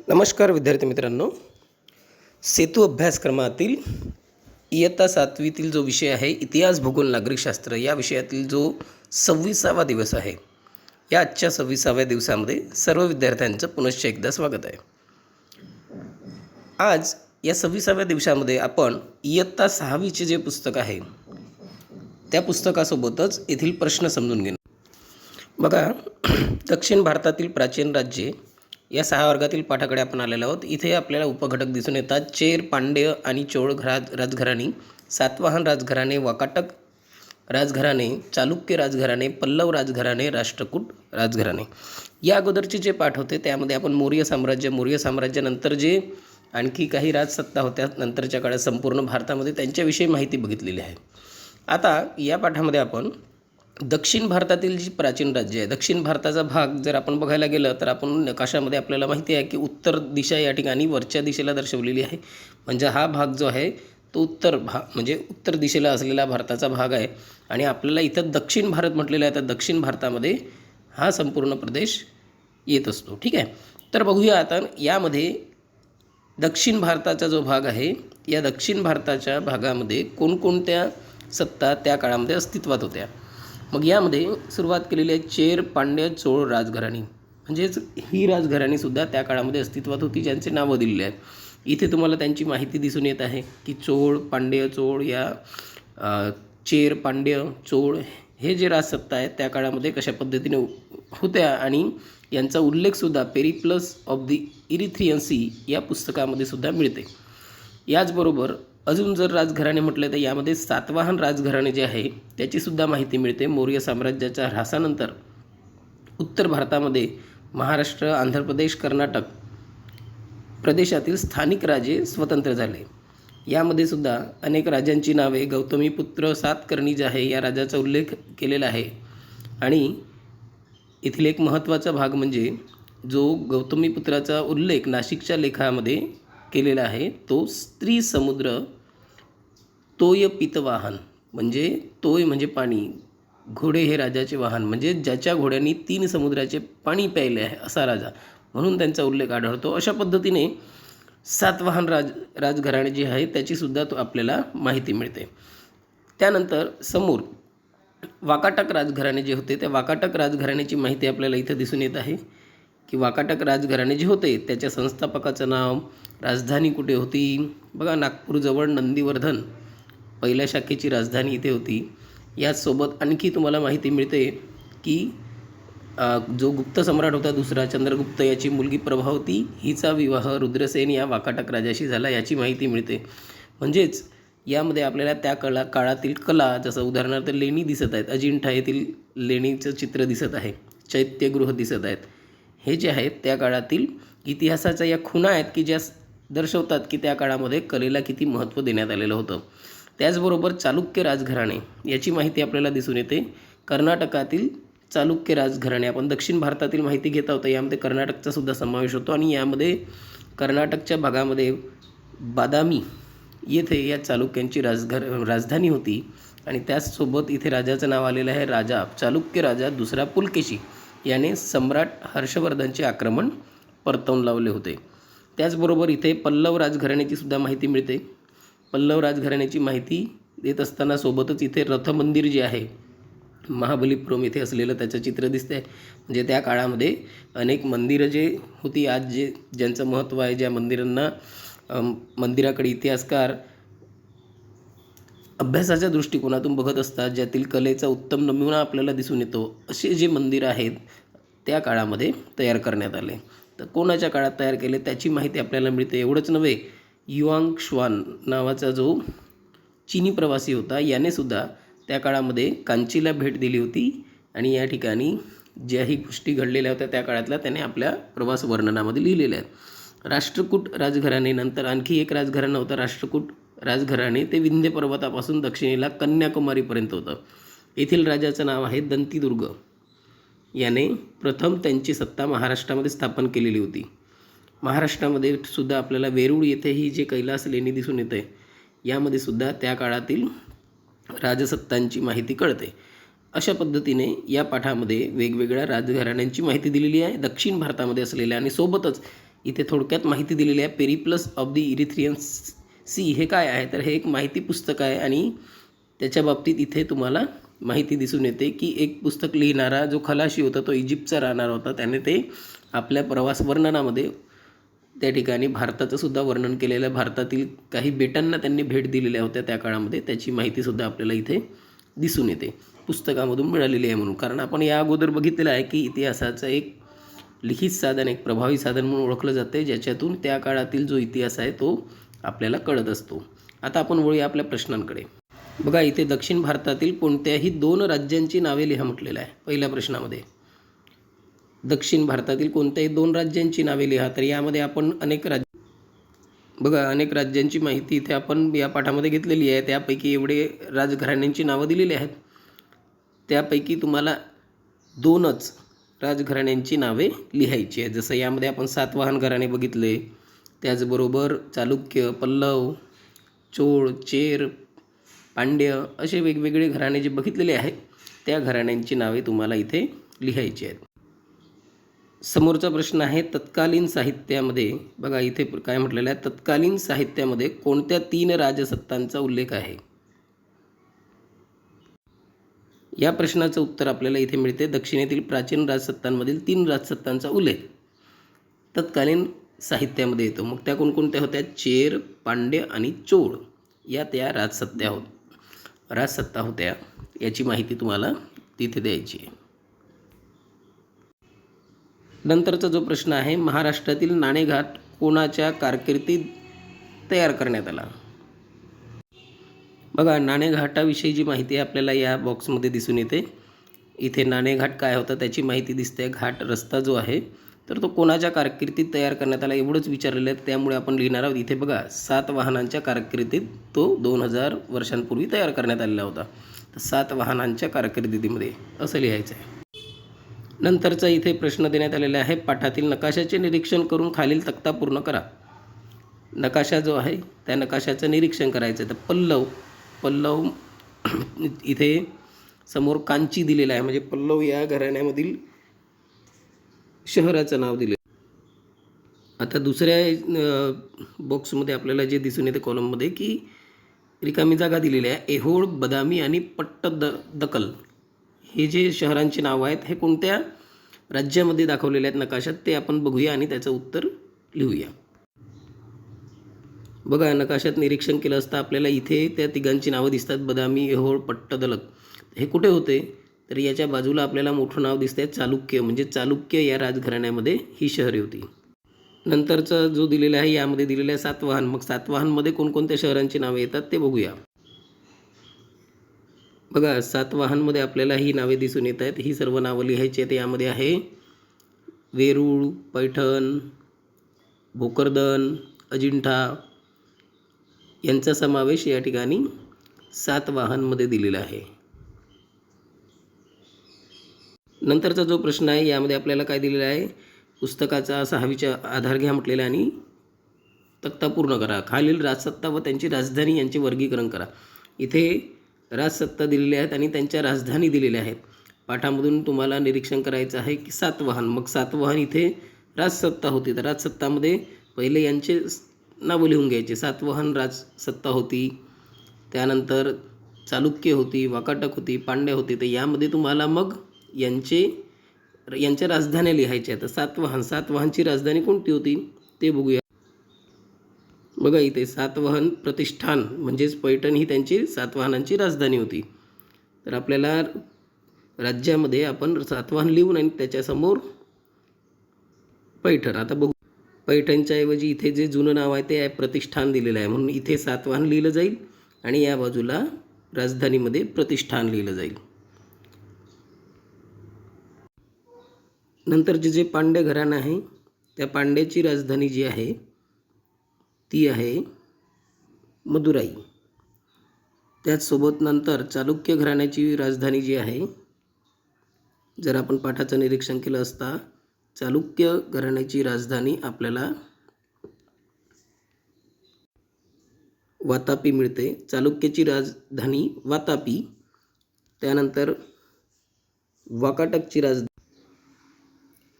नमस्कार विद्यार्थी मित्रांनो, सेतू अभ्यासक्रमातील इयत्ता 7वीतील जो विषय आहे इतिहास, भूगोल, नागरिकशास्त्र या विषयातील जो 26वा दिवस आहे, या आजच्या 26व्या दिवसामध्ये सर्व विद्यार्थ्यांचं पुनश्च एकदा स्वागत आहे. आज या 26व्या दिवसामध्ये आपण इयत्ता 6वीचे जे पुस्तक आहे त्या पुस्तकासोबतच येथील प्रश्न समजून घेणार. बघा, दक्षिण भारतातील प्राचीन राज्ये या 6 वर्गातील पाठाकडे आपण आलेलो आहोत. इथे आपल्याला उपघटक दिसून येतात. चेर, पांड्य आणि चोळ राजघराणे, सातवाहन राजघराणे, वाकाटक राजघराणे, चालुक्य राजघराणे, पल्लव राजघराणे, राष्ट्रकूट राजघराणे. या अगोदरचे जे पाठ होते त्यामध्ये आपण मौर्य साम्राज्यानंतर जे आणखी काही राजसत्ता होत्या नंतरच्या काळात संपूर्ण भारतामध्ये त्यांच्याविषयी माहिती बघितलेली आहे. आता या पाठामध्ये आपण दक्षिण भारतातील जी प्राचीन राज्य आहे, दक्षिण भारताचा भाग जर आपण बघायला गेलं तर आपण नकाशामध्ये आपल्याला माहिती आहे की उत्तर दिशा या ठिकाणी वरच्या दिशेला दर्शवलेली आहे. म्हणजे हा भाग जो आहे तो उत्तर दिशेला असलेला भारताचा भाग आहे. आणि आपल्याला इथं दक्षिण भारत म्हटलेलं आहे, तर दक्षिण भारतामध्ये हा संपूर्ण प्रदेश येत असतो. ठीक आहे, तर बघूया आता यामध्ये दक्षिण भारताचा जो भाग आहे, या दक्षिण भारताच्या भागामध्ये कोणकोणत्या सत्ता त्या काळामध्ये अस्तित्वात होत्या. मग यामध्ये सुरुवात केलेली आहे चेर, पांड्य, चोळ राजघराणी. म्हणजेच ही राजघराणीसुद्धा त्या काळामध्ये अस्तित्वात होती, ज्यांचे नावं दिलेले आहेत. इथे तुम्हाला त्यांची माहिती दिसून येत आहे की चोळ, पांड्य, चोळ या चेर, पांड्य, चोळ हे जे राजसत्ता आहेत त्या काळामध्ये कशा पद्धतीने होत्या आणि यांचा उल्लेखसुद्धा Periplus of the Erythraean Sea या पुस्तकामध्ये सुद्धा मिळते. याचबरोबर अजून जर राजघराणे म्हटले तर यामध्ये सातवाहन राजघराणे जे आहे त्याचीसुद्धा माहिती मिळते. मौर्य साम्राज्याच्या ऱ्हासानंतर उत्तर भारतामध्ये महाराष्ट्र, आंध्र प्रदेश, कर्नाटक प्रदेशातील स्थानिक राजे स्वतंत्र झाले. यामध्ये सुद्धा अनेक राजांची नावे गौतमीपुत्र सातकर्णी जे आहे या राजाचा उल्लेख केलेला आहे. आणि येथील एक महत्त्वाचा भाग म्हणजे जो गौतमीपुत्राचा उल्लेख नाशिकच्या लेखामध्ये केलेला आहे तो स्त्री समुद्र तोय पितवाहन, म्हणजे तोय म्हणजे पाणी, घोडे हे राजाचे वाहन, म्हणजे ज्याच्या घोड्यांनी 3 समुद्राचे पाणी प्यायले आहे असा राजा, म्हणून त्यांचा उल्लेख आढळतो. अशा पद्धतीने सातवाहन राजघराणे जे आहे त्याचीसुद्धा आपल्याला माहिती मिळते. त्यानंतर समोर वाकाटक राजघराणे जे होते त्या वाकाटक राजघराण्याची माहिती आपल्याला इथं दिसून येत आहे की वाकाटक राजघराणे जे होते त्याच्या संस्थापकाचं नाव, राजधानी कुठे होती. बघा, नागपूरजवळ नंदीवर्धन पहिल्या शाखेची राजधानी इथे होती. याचसोबत आणखी तुम्हाला माहिती मिळते की जो गुप्त सम्राट होता दुसरा चंद्रगुप्त, याची मुलगी प्रभावती हिचा विवाह रुद्रसेन या वाकाटक राजाशी झाला याची माहिती मिळते. म्हणजेच यामध्ये आपल्याला त्या काळातील कला, जसं उदाहरणार्थ लेणी दिसत आहेत, अजिंठा येथील लेणीचं चित्र दिसत आहे, चैत्यगृह दिसत आहेत, हे जे आहेत त्या काळातील इतिहासाच्या या खुणा आहेत की ज्या दर्शवतात की त्या काळामध्ये कलेला किती महत्त्व देण्यात आलेलं होतं. त्याचबरोबर चालुक्य राजघराणे याची माहिती आपल्याला दिसून येते. कर्नाटकातील चालुक्य राजघराणे, आपण दक्षिण भारतातील माहिती घेत आहोत, यामध्ये कर्नाटकचा सुद्धा समावेश होतो. आणि यामध्ये कर्नाटकच्या भागामध्ये बादामी येथे या चालुक्यांची राजधानी होती. आणि त्याचसोबत इथे राजाचं नाव आलेलं आहे राजा चालुक्य राजा दुसरा पुलकेशी याने सम्राट हर्षवर्धनचे आक्रमण परतवून लावले होते. त्याचबरोबर इथे पल्लव राजघराण्याची सुद्धा माहिती मिळते. पल्लव राजघराण्याची माहिती देत असताना सोबतच इथे रथमंदिर जे आहे महाबलीपुरम येथे असलेलं त्याचं चित्र दिसतं आहे. म्हणजे त्या काळामध्ये अनेक मंदिरं जे होती, आज ज्यांचं महत्त्व आहे, ज्या मंदिरांना मंदिराकडे इतिहासकार अभ्यासाच्या दृष्टिकोनातून बघत असतात, ज्यातील कलेचा उत्तम नमुना आपल्याला दिसून येतो, असे जे मंदिरं आहेत त्या काळामध्ये तयार करण्यात आले. तर कोणाच्या काळात तयार केले त्याची माहिती आपल्याला मिळते. एवढंच नव्हे, युआंग श्वान नावाचा जो चीनी प्रवासी होता यानेसुद्धा त्या काळामध्ये कांचीला भेट दिली होती आणि या ठिकाणी ज्याही गोष्टी घडलेल्या होत्या त्या काळातल्या त्याने आपल्या प्रवास वर्णनामध्ये लिहिलेल्या आहेत. राष्ट्रकूट राजघराणे, नंतर आणखी एक राजघराणं होतं राष्ट्रकूट राजघराणे, ते विंध्य पर्वतापासून दक्षिणेला कन्याकुमारीपर्यंत होतं. येथील राजाचं नाव आहे दंतीदुर्ग. याने प्रथम त्यांची सत्ता महाराष्ट्रामध्ये स्थापन केलेली होती. महाराष्ट्रामध्ये सुद्धा आपल्याला वेरूळ येथेही जे कैलास लेणी दिसून येते, यामध्ये सुद्धा त्या काळातील राजसत्तांची माहिती कळते. अशा पद्धतीने या पाठामध्ये वेगवेगळ्या राजघराण्यांची माहिती दिलेली आहे दक्षिण भारतामध्ये असलेल्या, आणि सोबतच इथे थोडक्यात माहिती दिलेली आहे. Periplus of the Erythraean Sea हे काय आहे, तर हे एक माहिती पुस्तक आहे आणि त्याच्या बाबतीत इथे तुम्हाला माहिती दिसून येते की एक पुस्तक लिहिणारा जो खलाशी होता तो इजिप्तचा राहणारा होता. त्याने ते आपल्या प्रवास वर्णनामध्ये त्या ठिकाणी भारताचं सुद्धा वर्णन केलेलं आहे. भारतातील काही बेटांना त्यांनी भेट दिलेल्या होत्या त्या काळामध्ये, त्याची माहितीसुद्धा आपल्याला इथे दिसून येते, पुस्तकामधून मिळालेली आहे म्हणून. कारण आपण या अगोदर बघितलेलं आहे की इतिहासाचं एक लिखित साधन, एक प्रभावी साधन म्हणून ओळखलं जाते, ज्याच्यातून त्या काळातील जो इतिहास आहे तो आपल्याला कळत असतो. आता आपण वळूया आपल्या प्रश्नांकडे. बघा, इथे दक्षिण भारतातील कोणत्याही 2 राज्यांची नावे लिहा म्हटलेलं आहे पहिल्या प्रश्नामध्ये. दक्षिण भारतातील कोणत्याही 2 राज्यांची नावे लिहा. तर यामध्ये आपण अनेक अनेक राज्यांची माहिती इथे आपण या पाठामध्ये घेतलेली आहे. त्यापैकी एवढे राजघराण्यांची नावं दिलेली आहेत. त्यापैकी तुम्हाला 2च राजघराण्यांची नावे लिहायची आहेत. जसं यामध्ये आपण सातवाहन घराणे बघितले, त्याचबरोबर चालुक्य, पल्लव, चोळ, चेर, पांड्य असे वेगवेगळे घराणे जे बघितलेले आहेत त्या घराण्यांची नावे तुम्हाला इथे लिहायची आहेत. समोरचा प्रश्न आहे तत्कालीन साहित्यामध्ये. बघा इथे काय म्हटलेलं आहे, तत्कालीन साहित्यामध्ये कोणत्या 3 राजसत्तांचा उल्लेख आहे. या प्रश्नाचं उत्तर आपल्याला इथे मिळते. दक्षिणेतील प्राचीन राजसत्तांमधील 3 राजसत्तांचा उल्लेख तत्कालीन साहित्यामध्ये येतो. मग त्या कोणकोणत्या होत्या? चेर, पांड्य आणि चोळ या त्या राजसत्ता होत्या. याची माहिती तुम्हाला तिथे द्यायची आहे. नंतरचा जो प्रश्न आहे, महाराष्ट्रातील नाणेघाट कोणाच्या कारकिर्दीत तयार करण्यात आला. बघा, नाणेघाटाविषयी जी माहिती आहे आपल्याला या बॉक्समध्ये दिसून येते. इथे नाणेघाट काय होता त्याची माहिती दिसते. घाट रस्ता जो आहे तर तो कोणाच्या कारकिर्दीत तयार करण्यात आला एवढंच विचारलेलं आहे. त्यामुळे आपण लिहिणार आहोत इथे बघा, सातवाहनांच्या कारकिर्दीत तो 2000 वर्षांपूर्वी तयार करण्यात आलेला होता. तर सातवाहनांच्या कारकिर्दीमध्ये असं लिहायचं आहे. नंतरचा इथे प्रश्न देण्यात आलेला आहे, पाठातील नकाशाचे निरीक्षण करून खालील तक्ता पूर्ण करा. नकाशा जो आहे त्या नकाशाचं निरीक्षण करायचं आहे. तर पल्लव इथे समोर कांची दिलेला आहे, म्हणजे पल्लव या घराण्यामधील शहराचं नाव दिले. आता दुसऱ्या बॉक्समध्ये आपल्याला जे दिसून येते कॉलममध्ये की रिकामी जागा दिलेली आहे. ऐहोळ, बदामी आणि पट्टदकल हे जे शहरांची नावं आहेत हे कोणत्या राज्यामध्ये दाखवलेले आहेत नकाशात ते आपण बघूया आणि त्याचं उत्तर लिहूया. बघा, नकाशात निरीक्षण केलं असता आपल्याला इथे त्या तिघांची नावं दिसतात, बदामी, ऐहोळ, पट्टदकल. हे कुठे होते? तर याच्या बाजूला आपल्याला मोठं नाव दिसतंय चालुक्य, म्हणजे चालुक्य या राजघराण्यामध्ये ही शहरे होती. नंतरचा जो दिलेला आहे यामध्ये दिलेलं आहे सातवाहन. मग सातवाहनमध्ये कोणकोणत्या शहरांची नावे येतात ते बघूया. बघा, सातवाहनमध्ये आपल्याला ही नावे दिसून येत आहेत. ही सर्व नावं लिहायची आहेत. यामध्ये आहे वेरूळ, पैठण, भोकरदन, अजिंठा यांचा समावेश या ठिकाणी सातवाहनमध्ये दिलेला आहे. नंतरचा जो प्रश्न आहे यामध्ये आपल्याला काय दिलेला आहे, पुस्तकाचा 6वीचा आधार घ्या म्हटलेला आणि तक्ता पूर्ण करा. खालील राजसत्ता व त्यांची राजधानी यांचे वर्गीकरण करा. इथे राजसत्ता दिलेल्या आहेत आणि त्यांच्या राजधानी दिलेल्या आहेत. पाठामधून तुम्हाला निरीक्षण करायचं आहे की सातवाहन. मग सातवाहन इथे राजसत्ता होती, तर राजसत्तामध्ये पहिले यांचे नावं लिहून घ्यायचे. सातवाहन राजसत्ता होती, त्यानंतर चालुक्य होती, वाकाटक होती, पांड्य होती. तर यामध्ये तुम्हाला मग यांच्या राजधान्या लिहायच्या. तर सातवाहनची राजधानी कोणती होती ते बघूया. बघा, इथे सातवाहन प्रतिष्ठान म्हणजेच पैठण ही त्यांची सातवाहनांची राजधानी होती. तर आपल्याला राज्यामध्ये आपण सातवाहन लिहून आणि त्याच्यासमोर पैठण. आता बघू, पैठणच्या ऐवजी इथे जे जुनं नाव आहे ते आहे प्रतिष्ठान दिलेलं आहे, म्हणून इथे सातवाहन लिहिलं जाईल आणि या बाजूला राजधानीमध्ये प्रतिष्ठान लिहिलं जाईल. नंतरचे जे पांड्य घराणं आहे त्या पांड्याची राजधानी जी आहे ती आहे मदुराई. त्याचसोबत नंतर चालुक्य घराण्याची राजधानी जी आहे, जर आपण पाठाचं निरीक्षण केलं असता चालुक्य घराण्याची राजधानी आपल्याला वातापी मिळते. चालुक्याची राजधानी वातापी. त्यानंतर वाकाटकची राजधानी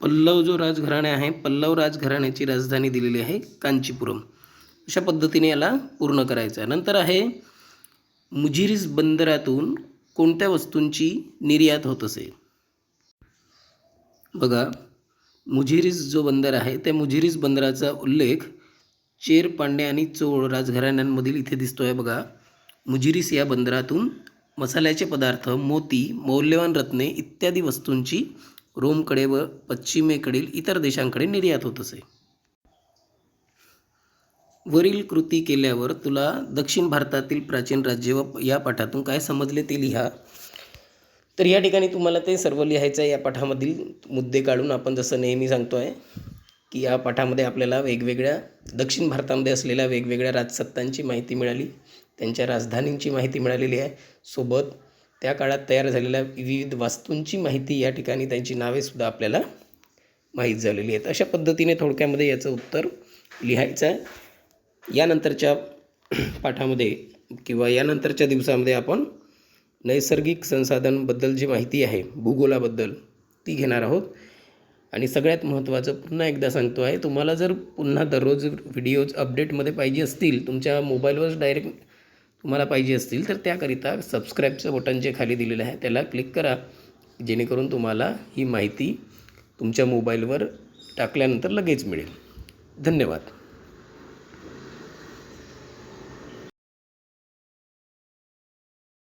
पल्लव जो राजघराणे आहे, पल्लव राजघराण्याची राजधानी दिलेली आहे कांचीपुरम. अशा पद्धतीने याला पूर्ण करायचं आहे. नंतर आहे मुजिरीस बंदरातून कोणत्या वस्तूंची निर्यात होत असे. बघा, मुजिरीस जो बंदर आहे त्या मुजिरीस बंदराचा उल्लेख चेर, पांड्या आणि चोळ राजघराण्यांमधील इथे दिसतो आहे. बघा, मुजिरीस या बंदरातून मसाल्याचे पदार्थ, मोती, मौल्यवान रत्ने इत्यादी वस्तूंची रोमकडे व पश्चिमेकडील इतर देशांकडे निर्यात होत असे. वरील कृती केल्यावर तुला दक्षिण भारतातील प्राचीन राज्य व या पाठातून काय समजले ते लिहा. तर या ठिकाणी तुम्हाला ते सर्व लिहायचं आहे. या पाठामधील मुद्दे काढून आपण जसं नेहमी सांगतो आहे की या पाठामध्ये आपल्याला वेगवेगळ्या दक्षिण भारतामध्ये असलेल्या वेगवेगळ्या राजसत्तांची माहिती मिळाली, त्यांच्या राजधानींची माहिती मिळालेली आहे. सोबत त्या काळात तयार झालेल्या विविध वास्तूंची माहिती, या ठिकाणी त्यांची नावेसुद्धा आपल्याला माहीत झालेली आहेत. अशा पद्धतीने थोडक्यामध्ये याचं उत्तर लिहायचं आहे. यानंतरच्या पाठामध्ये किंवा यानंतरच्या दिवसामध्ये आपण नैसर्गिक संसाधनांबद्दल जी माहिती आहे, भूगोलाबद्दल, ती घेणार आहोत. आणि सगळ्यात महत्त्वाचं पुन्हा एकदा सांगतो आहे, तुम्हाला जर पुन्हा दररोज व्हिडिओज अपडेटमध्ये पाहिजे असतील, तुमच्या मोबाईलवर डायरेक्ट तुम्हाला पाहिजे असतील, तर त्याकरिता सबस्क्राईबचं बटन जे खाली दिलेलं आहे त्याला क्लिक करा, जेणेकरून तुम्हाला ही माहिती तुमच्या मोबाईलवर टाकल्यानंतर लगेच मिळेल. धन्यवाद.